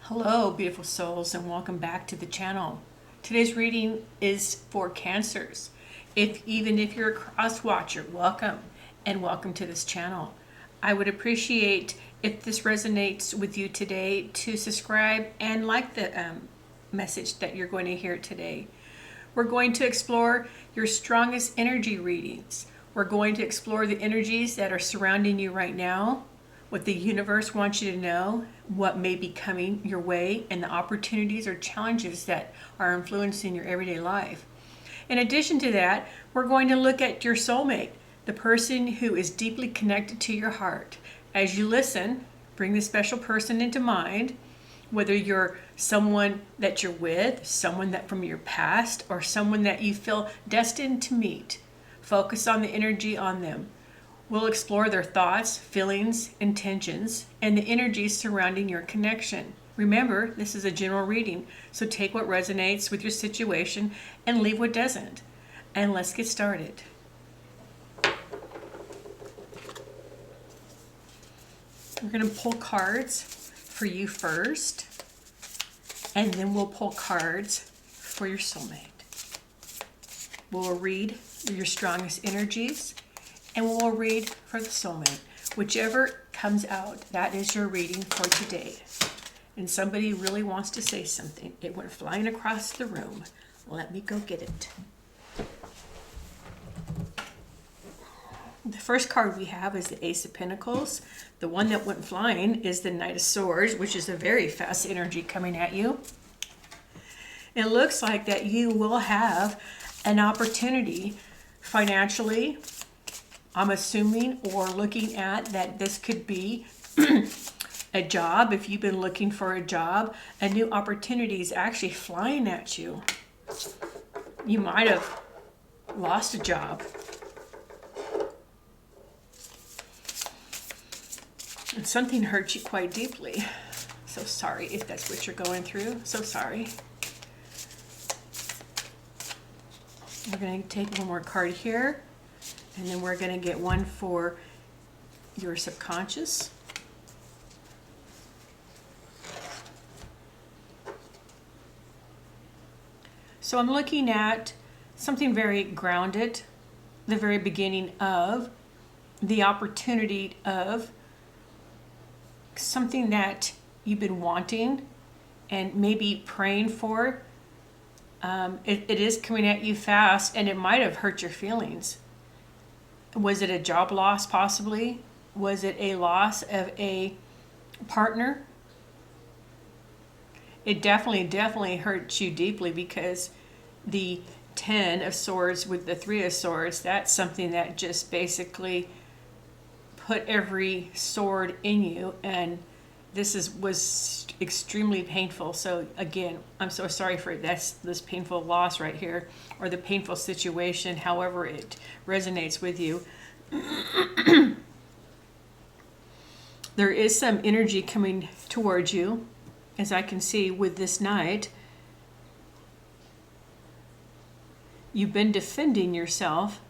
Hello, beautiful souls, and welcome back to the channel. Today's reading is for Cancers. Even if you're a cross watcher, welcome and welcome to this channel. I would appreciate if this resonates with you today to subscribe and like the message that you're going to hear today. We're going to explore your strongest energy readings. We're going to explore the energies that are surrounding you right now, what the universe wants you to know, what may be coming your way, and the opportunities or challenges that are influencing your everyday life. In addition to that, we're going to look at your soulmate, the person who is deeply connected to your heart. As you listen, bring this special person into mind, whether you're someone that you're with, someone that from your past, or someone that you feel destined to meet. Focus on the energy on them. We'll explore their thoughts, feelings, intentions, and the energies surrounding your connection. Remember, this is a general reading, so take what resonates with your situation and leave what doesn't. And let's get started. We're going to pull cards for you first, and then we'll pull cards for your soulmate. We'll read your strongest energies, and we'll read for the soulmate. Whichever comes out, that is your reading for today. And somebody really wants to say something. It went flying across the room. Let me go get it. The first card we have is the Ace of Pentacles. The one that went flying is the Knight of Swords, which is a very fast energy coming at you. It looks like that you will have an opportunity financially, I'm assuming, or looking at that this could be a job. If you've been looking for a job, a new opportunity is actually flying at you. You might have lost a job. And something hurt you quite deeply. So sorry if that's what you're going through. So sorry. We're going to take one more card here. And then we're going to get one for your subconscious. So I'm looking at something very grounded, the very beginning of the opportunity of something that you've been wanting and maybe praying for. It is coming at you fast, and it might have hurt your feelings. Was it a job loss possibly? Was it a loss of a partner? It definitely hurt you deeply, because the 10 of Swords with the 3 of Swords, that's something that just basically put every sword in you, and was extremely painful. So again, I'm so sorry for this painful loss right here, or the painful situation, however it resonates with you. There is some energy coming towards you, as I can see with this Knight. You've been defending yourself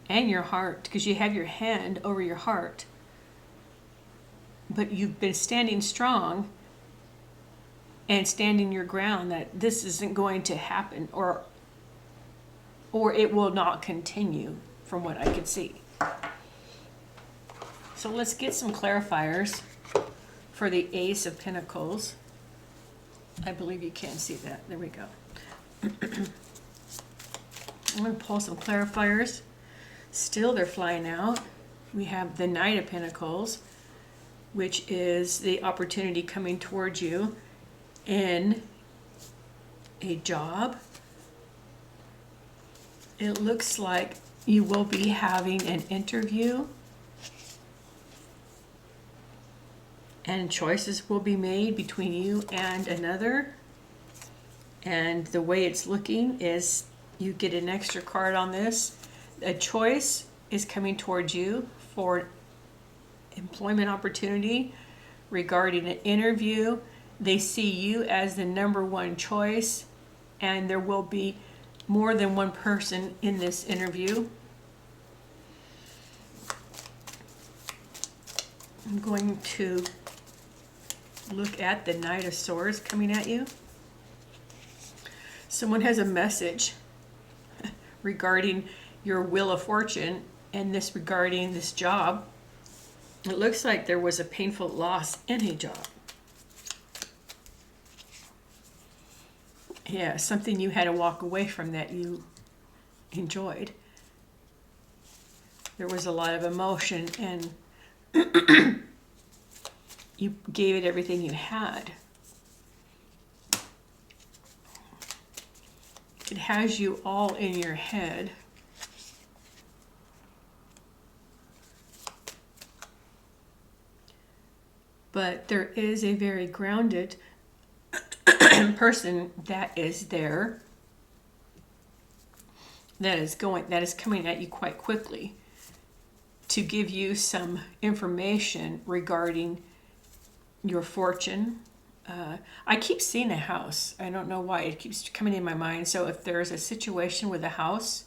and your heart, because you have your hand over your heart. But you've been standing strong and standing your ground that this isn't going to happen, or it will not continue, from what I can see. So let's get some clarifiers for the Ace of Pentacles. I believe you can see that. There we go. I'm going to pull some clarifiers. Still, they're flying out. We have the Knight of Pentacles, which is the opportunity coming towards you in a job. It looks like you will be having an interview, and choices will be made between you and another. And the way it's looking is you get an extra card on this. A choice is coming towards you for employment opportunity regarding an interview. They see you as the number one choice, and there will be more than one person in this interview. I'm going to Look at the Knight of Swords coming at you. Someone has a message regarding your wheel of fortune, and this regarding this job. It looks like there was a painful loss in a job. Yeah, something you had to walk away from that you enjoyed. There was a lot of emotion, and you gave it everything you had. It has you all in your head. But there is a very grounded person that is there, that is coming at you quite quickly to give you some information regarding your fortune. I keep seeing a house. I don't know why. It keeps coming in my mind. So if there's a situation with a house,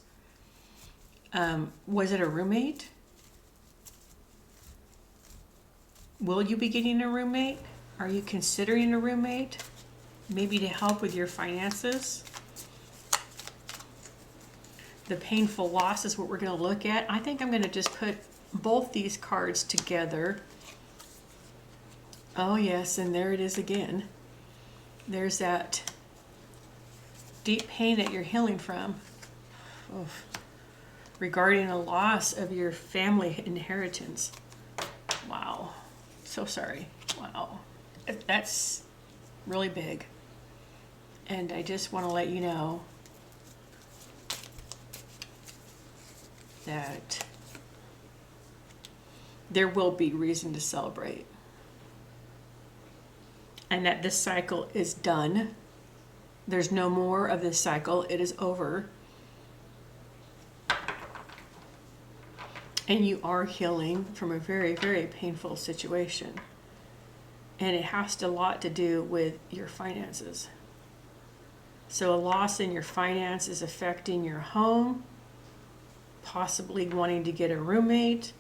was it a roommate? Will you be getting a roommate? Are you considering a roommate? Maybe to help with your finances? The painful loss is what we're going to look at. I think I'm going to just put both these cards together. Oh yes, and there it is again. There's that deep pain that you're healing from. Oof. Regarding a loss of your family inheritance. Wow. So sorry. Wow. That's really big. And I just want to let you know that there will be reason to celebrate. And that this cycle is done. There's no more of this cycle. It is over. And you are healing from a very, very painful situation. And it has a lot to do with your finances. So a loss in your finances affecting your home, possibly wanting to get a roommate.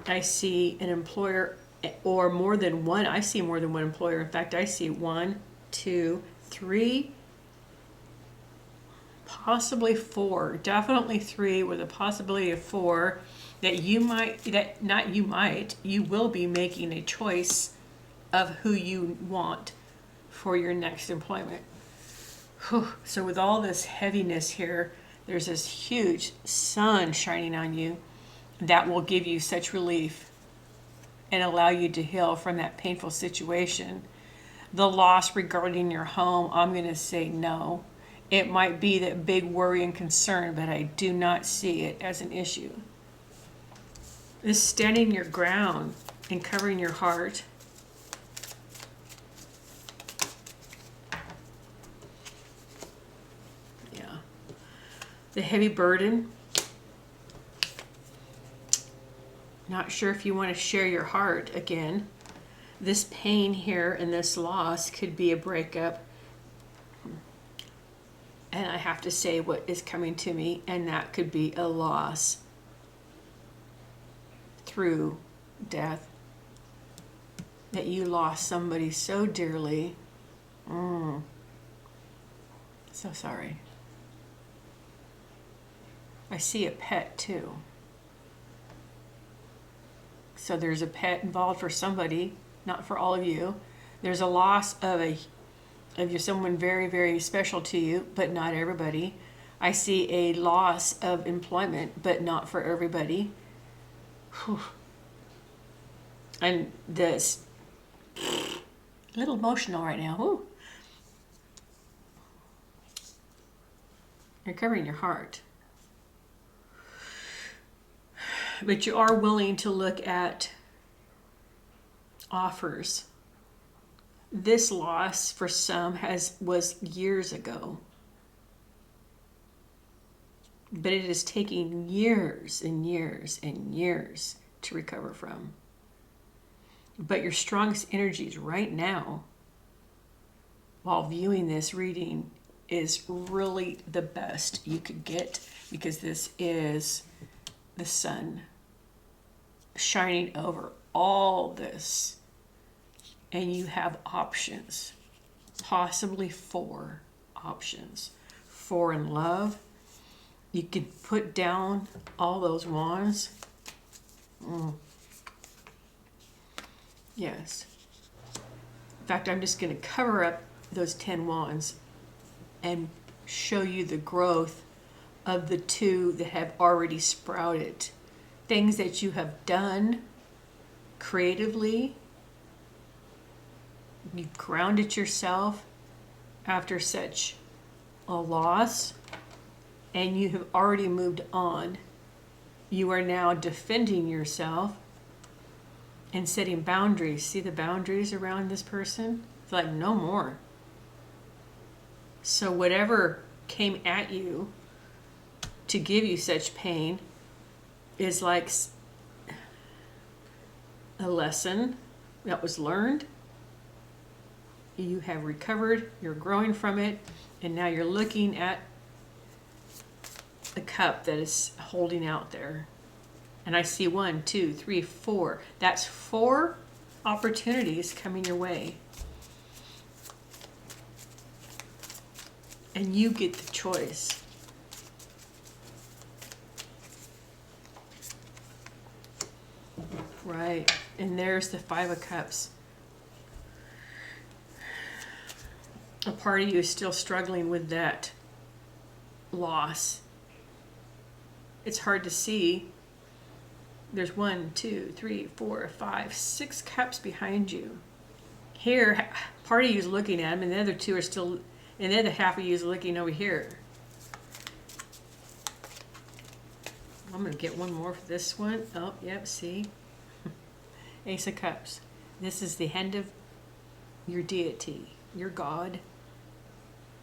I see an employer, or more than one. I see more than one employer. In fact, I see 1, 2, 3, possibly 4. Definitely 3 with a possibility of 4 that you will be making a choice of who you want for your next employment. Whew. So with all this heaviness here, there's this huge sun shining on you that will give you such relief and allow you to heal from that painful situation. The loss regarding your home, I'm going to say no. It might be that big worry and concern, but I do not see it as an issue. This standing your ground and covering your heart. Yeah. The heavy burden. Not sure if you want to share your heart again. This pain here and this loss could be a breakup. And I have to say what is coming to me, and that could be a loss through death. That you lost somebody so dearly. So sorry. I see a pet too. So there's a pet involved for somebody, not for all of you. There's a loss of someone very, very special to you, but not everybody. I see a loss of employment, but not for everybody. Whew. And this, a little emotional right now. Whew. You're covering your heart. But you are willing to look at offers. This loss for some was years ago. But it is taking years and years and years to recover from. But your strongest energies right now, while viewing this reading, is really the best you could get, because this is the sun shining over all this and you have options, possibly 4 options. 4 in love. You can put down all those wands. Yes. In fact, I'm just going to cover up those 10 wands and show you the growth of the 2 that have already sprouted. Things that you have done creatively. You've grounded yourself after such a loss, and you have already moved on. You are now defending yourself and setting boundaries. See the boundaries around this person? It's like no more. So whatever came at you to give you such pain is like a lesson that was learned. You have recovered, you're growing from it, and now you're looking at the cup that is holding out there. And I see 1, 2, 3, 4. That's 4 opportunities coming your way. And you get the choice. Right. And there's the 5 of Cups. A part of you is still struggling with that loss. It's hard to see. There's 1, 2, 3, 4, 5, 6 cups behind you. Here, part of you is looking at them, and the other 2 are still, and the other half of you is looking over here. I'm going to get one more for this one. Oh, yep, see? Ace of Cups. This is the hand of your deity, your God,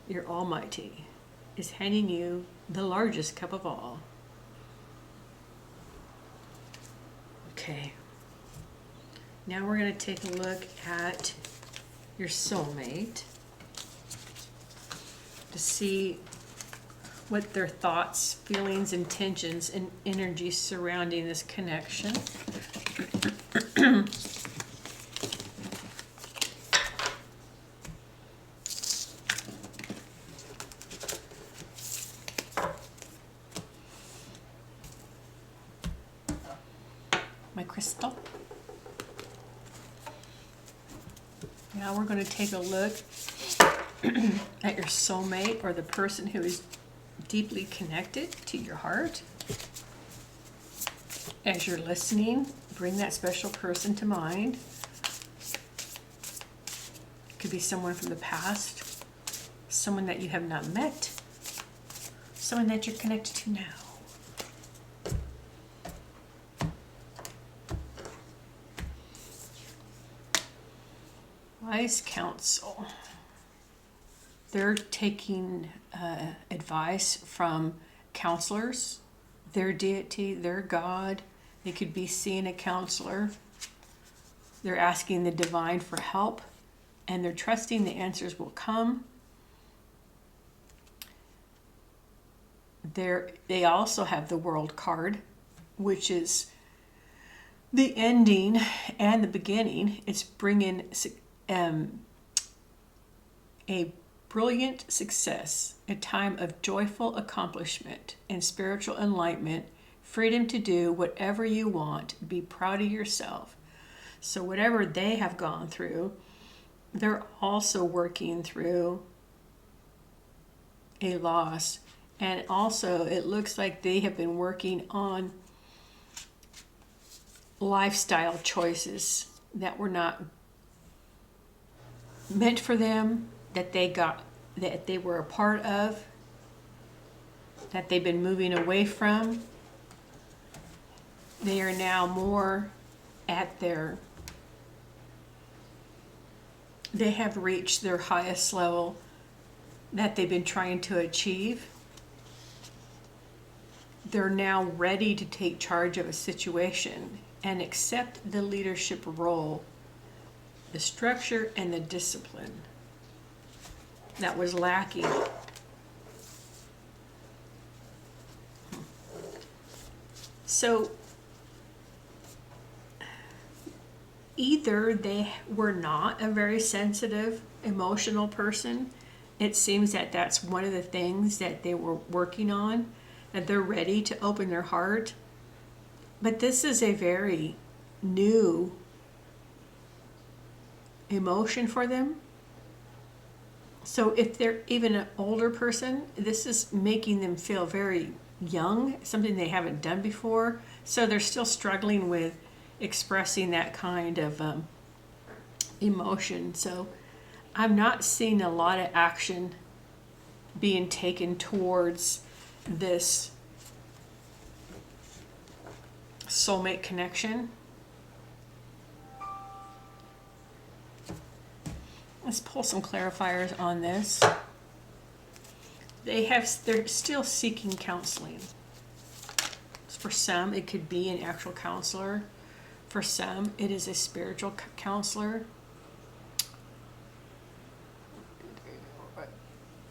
your Almighty, is handing you the largest cup of all. Okay. Now we're going to take a look at your soulmate to see what their thoughts, feelings, intentions, and energy surrounding this connection. My crystal. Now we're going to take a look at your soulmate, or the person who is deeply connected to your heart. As you're listening, bring that special person to mind. It could be someone from the past, someone that you have not met, someone that you're connected to now. Wise counsel. They're taking advice from counselors, their deity, their God. They could be seeing a counselor. They're asking the divine for help, and they're trusting the answers will come. They also have the World card, which is the ending and the beginning. It's bringing a brilliant success, a time of joyful accomplishment and spiritual enlightenment, freedom to do whatever you want, be proud of yourself. So whatever they have gone through, they're also working through a loss. And also it looks like they have been working on lifestyle choices that were not meant for them, that they were a part of, that they've been moving away from. They are now more at they have reached their highest level that they've been trying to achieve. They're now ready to take charge of a situation and accept the leadership role, the structure and the discipline that was lacking. So either they were not a very sensitive, emotional person. It seems that that's one of the things that they were working on, that they're ready to open their heart. But this is a very new emotion for them. So if they're even an older person, this is making them feel very young, something they haven't done before. So they're still struggling with expressing that kind of emotion. So I'm not seeing a lot of action being taken towards this soulmate connection. Let's pull some clarifiers on this. They're still seeking counseling. For some, it could be an actual counselor. For some, it is a spiritual counselor.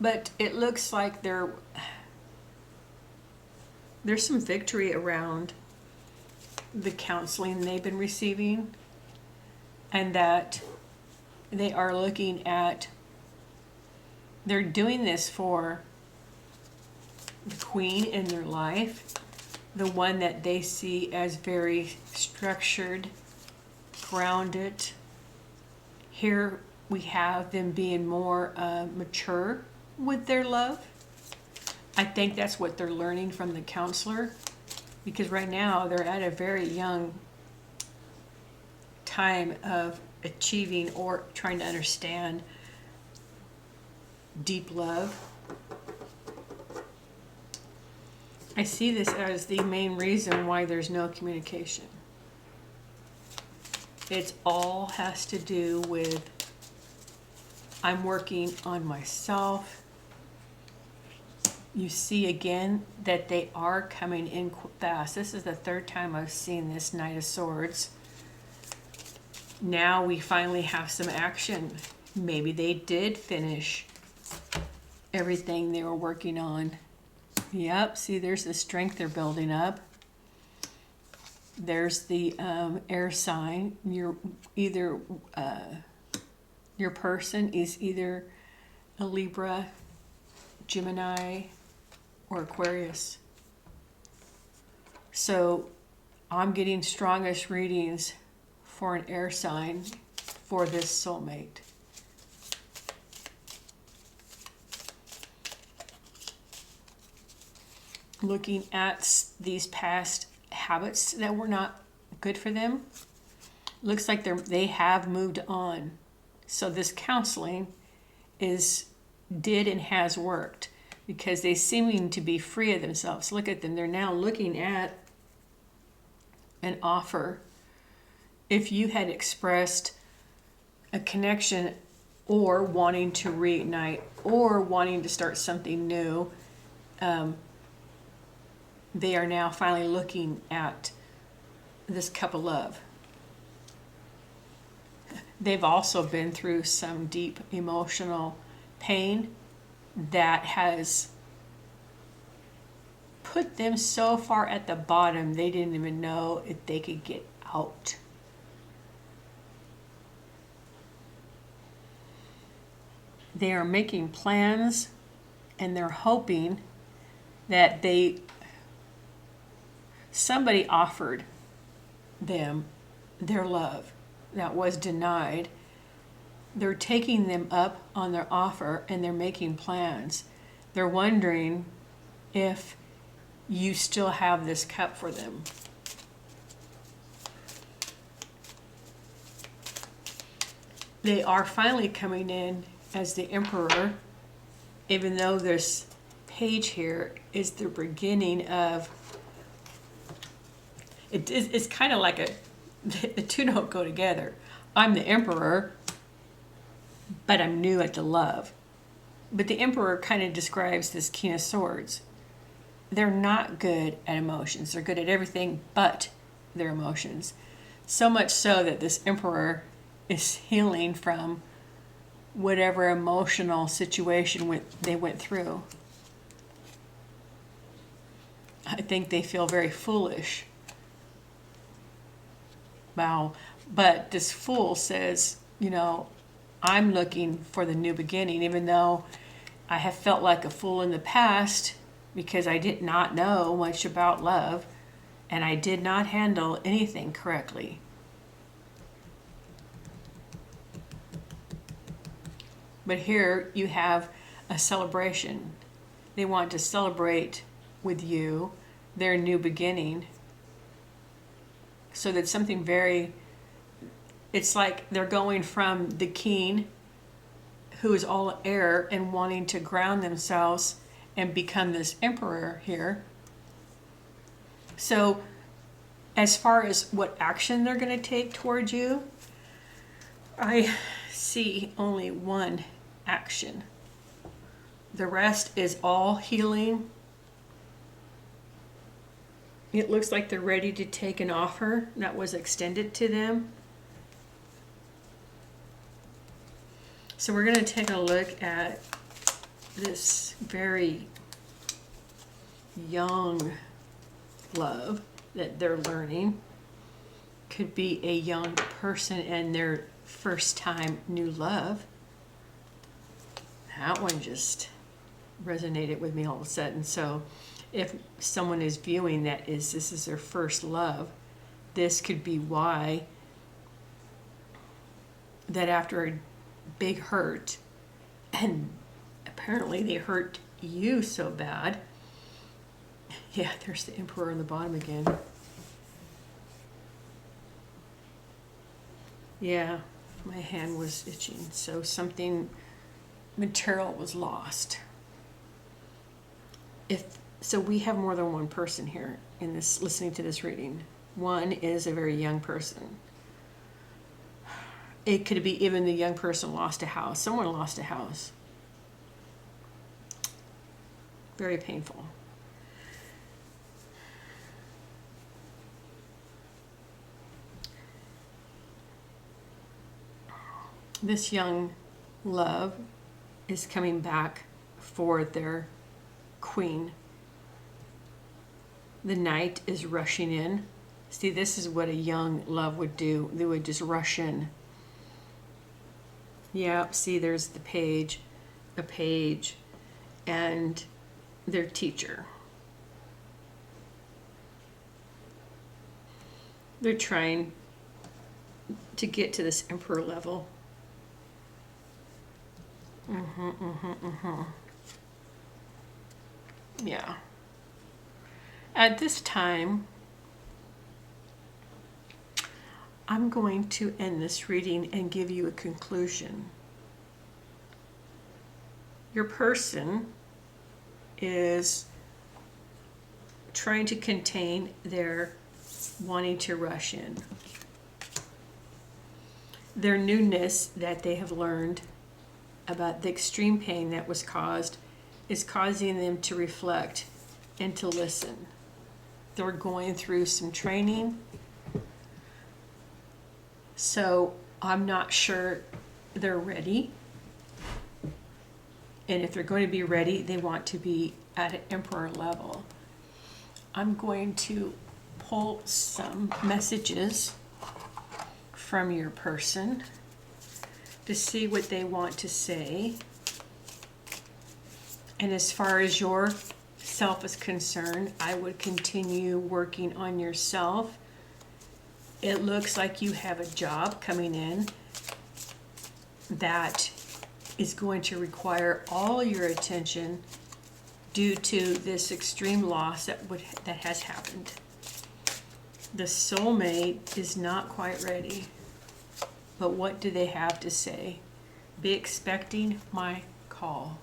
But it looks like there's some victory around the counseling they've been receiving, and that they are looking at, they're doing this for the queen in their life, the one that they see as very structured, grounded. Here we have them being more mature with their love. I think that's what they're learning from the counselor, because right now they're at a very young time of achieving or trying to understand deep love. I see this as the main reason why there's no communication. It all has to do with, I'm working on myself. You see again that they are coming in fast. This is the third time I've seen this Knight of Swords. Now we finally have some action. Maybe they did finish everything they were working on. Yep, see, there's the strength they're building up. There's the air sign. Your person is either a Libra, Gemini, or Aquarius. So I'm getting strongest readings for an air sign for this soulmate. Looking at these past habits that were not good for them, looks like they have moved on. So this counseling did and has worked, because they seeming to be free of themselves. Look at them. They're now looking at an offer. If you had expressed a connection or wanting to reignite or wanting to start something new, they are now finally looking at this cup of love. They've also been through some deep emotional pain that has put them so far at the bottom they didn't even know if they could get out. They are making plans, and they're hoping that somebody offered them their love that was denied. They're taking them up on their offer, and they're making plans. They're wondering if you still have this cup for them. They are finally coming in as the Emperor, even though this page here is the beginning of, it's kind of like the two don't go together. I'm the Emperor, but I'm new at the love. But the Emperor kind of describes this King of Swords. They're not good at emotions. They're good at everything but their emotions. So much so that this Emperor is healing from whatever emotional situation they went through. I think they feel very foolish. Wow. But this fool says, I'm looking for the new beginning, even though I have felt like a fool in the past because I did not know much about love and I did not handle anything correctly. But here you have a celebration. They want to celebrate with you their new beginning. So that's something it's like they're going from the king, who is all air, and wanting to ground themselves and become this emperor here. So as far as what action they're going to take towards you, I see only one action. The rest is all healing. It looks like they're ready to take an offer that was extended to them. So we're going to take a look at this very young love that they're learning. Could be a young person and their first time new love. That one just resonated with me all of a sudden. So if someone is viewing this is their first love, this could be why that after a big hurt, and apparently they hurt you so bad. Yeah, there's the emperor on the bottom again. Yeah, my hand was itching, so something material was lost. So we have more than one person here in this, listening to this reading. One is a very young person. It could be even the young person lost a house. Someone lost a house. Very painful. This young love is coming back for their queen. The knight is rushing in. See, this is what a young love would do. They would just rush in. Yeah, see, there's the page, a page, and their teacher. They're trying to get to this emperor level. Yeah. At this time, I'm going to end this reading and give you a conclusion. Your person is trying to contain their wanting to rush in. Their newness that they have learned about the extreme pain that was caused is causing them to reflect and to listen. They're going through some training. So I'm not sure they're ready. And if they're going to be ready, they want to be at an emperor level. I'm going to pull some messages from your person to see what they want to say. And as far as your self is concerned, I would continue working on yourself. It looks like you have a job coming in that is going to require all your attention due to this extreme loss that has happened. The soulmate is not quite ready. But what do they have to say? Be expecting my call.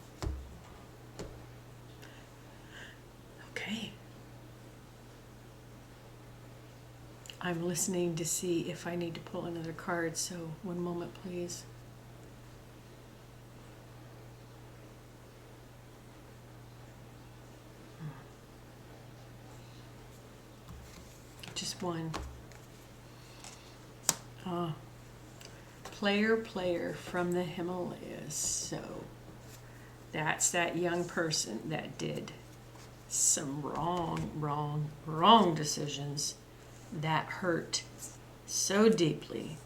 Okay. I'm listening to see if I need to pull another card, so one moment, please. Just one. Player from the Himalayas. So that's that young person that did some wrong decisions that hurt so deeply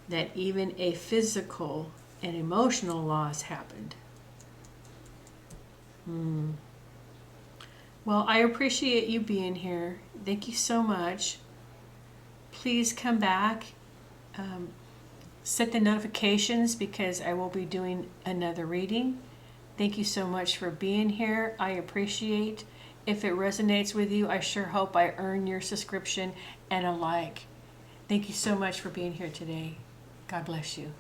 that even a physical and emotional loss happened. Well, I appreciate you being here. Thank you so much. Please come back. Set the notifications because I will be doing another reading. Thank you so much for being here. I appreciate. If it resonates with you, I sure hope I earn your subscription and a like. Thank you so much for being here today. God bless you.